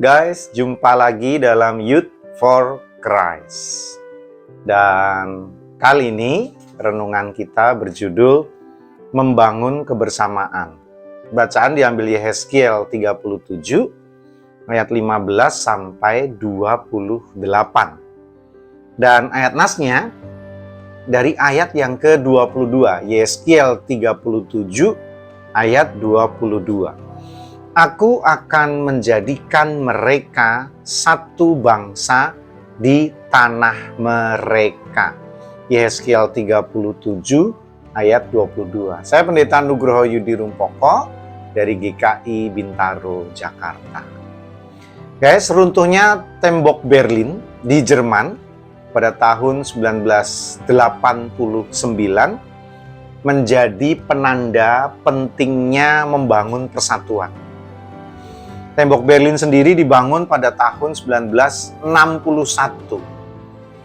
Guys, jumpa lagi dalam Youth for Christ. Dan kali ini renungan kita berjudul Membangun Kebersamaan. Bacaan diambil Yehezkiel 37 ayat 15 sampai 28. Dan ayat nasnya dari ayat yang ke-22, Yehezkiel 37 ayat 22. Aku akan menjadikan mereka satu bangsa di tanah mereka. Yehezkiel 37 ayat 22. Saya Pendeta Nugroho Yudi Rumpoko dari GKI Bintaro, Jakarta. Guys, runtuhnya tembok Berlin di Jerman pada tahun 1989 menjadi penanda pentingnya membangun persatuan. Tembok Berlin sendiri dibangun pada tahun 1961.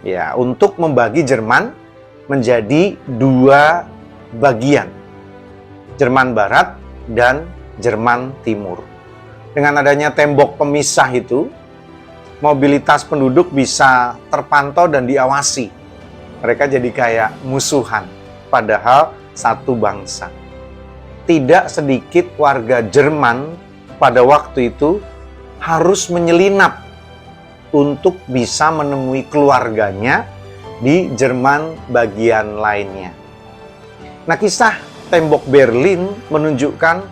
Ya, untuk membagi Jerman menjadi dua bagian. Jerman Barat dan Jerman Timur. Dengan adanya tembok pemisah itu, mobilitas penduduk bisa terpantau dan diawasi. Mereka jadi kayak musuhan, padahal satu bangsa. Tidak sedikit warga Jerman pada waktu itu harus menyelinap untuk bisa menemui keluarganya di Jerman bagian lainnya. Nah, kisah tembok Berlin menunjukkan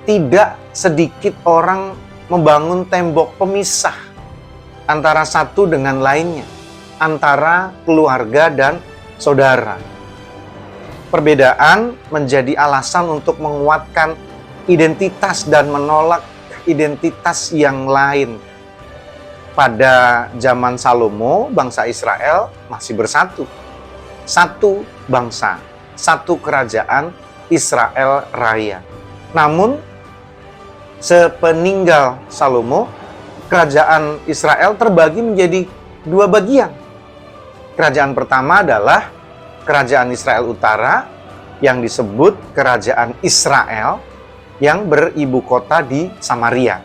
tidak sedikit orang membangun tembok pemisah antara satu dengan lainnya, antara keluarga dan saudara. Perbedaan menjadi alasan untuk menguatkan identitas dan menolak identitas yang lain. Pada zaman Salomo, bangsa Israel masih bersatu. Satu bangsa, satu kerajaan Israel Raya. Namun, sepeninggal Salomo, kerajaan Israel terbagi menjadi dua bagian. Kerajaan pertama adalah kerajaan Israel Utara yang disebut kerajaan Israel yang beribu kota di Samaria.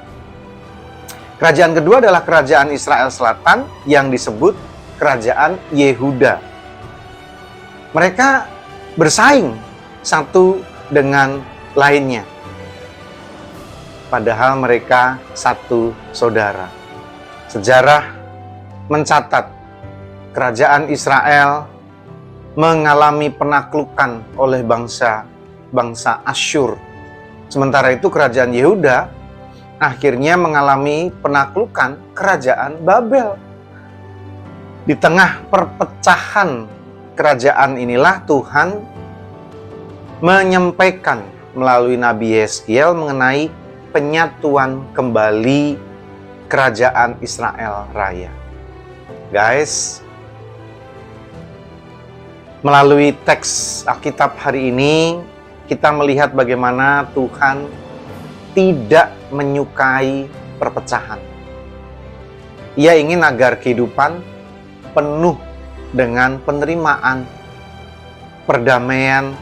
Kerajaan kedua adalah kerajaan Israel Selatan yang disebut kerajaan Yehuda. Mereka bersaing satu dengan lainnya. Padahal mereka satu saudara. Sejarah mencatat kerajaan Israel mengalami penaklukan oleh bangsa Asyur. Sementara itu kerajaan Yehuda akhirnya mengalami penaklukan kerajaan Babel. Di tengah perpecahan kerajaan inilah Tuhan menyampaikan melalui Nabi Yehezkiel mengenai penyatuan kembali kerajaan Israel Raya. Guys, melalui teks Alkitab hari ini, kita melihat bagaimana Tuhan tidak menyukai perpecahan. Ia ingin agar kehidupan penuh dengan penerimaan, perdamaian,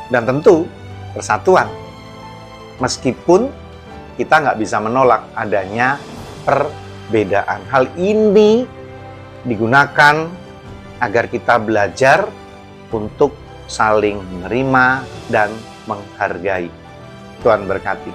dan tentu persatuan. Meskipun kita nggak bisa menolak adanya perbedaan. Hal ini digunakan agar kita belajar untuk saling menerima dan menghargai. Tuhan berkati.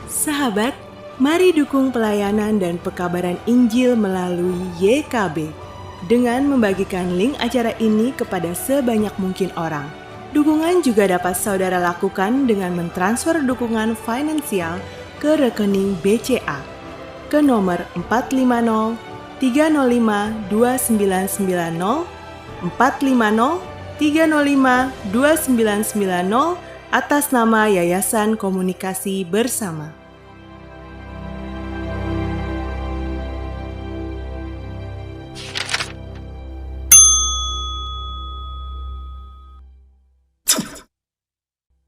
Sahabat, mari dukung pelayanan dan pekabaran Injil melalui YKB dengan membagikan link acara ini kepada sebanyak mungkin orang. Dukungan juga dapat saudara lakukan dengan mentransfer dukungan finansial ke rekening BCA ke nomor 450 305 2990 450 305 2990 atas nama Yayasan Komunikasi Bersama.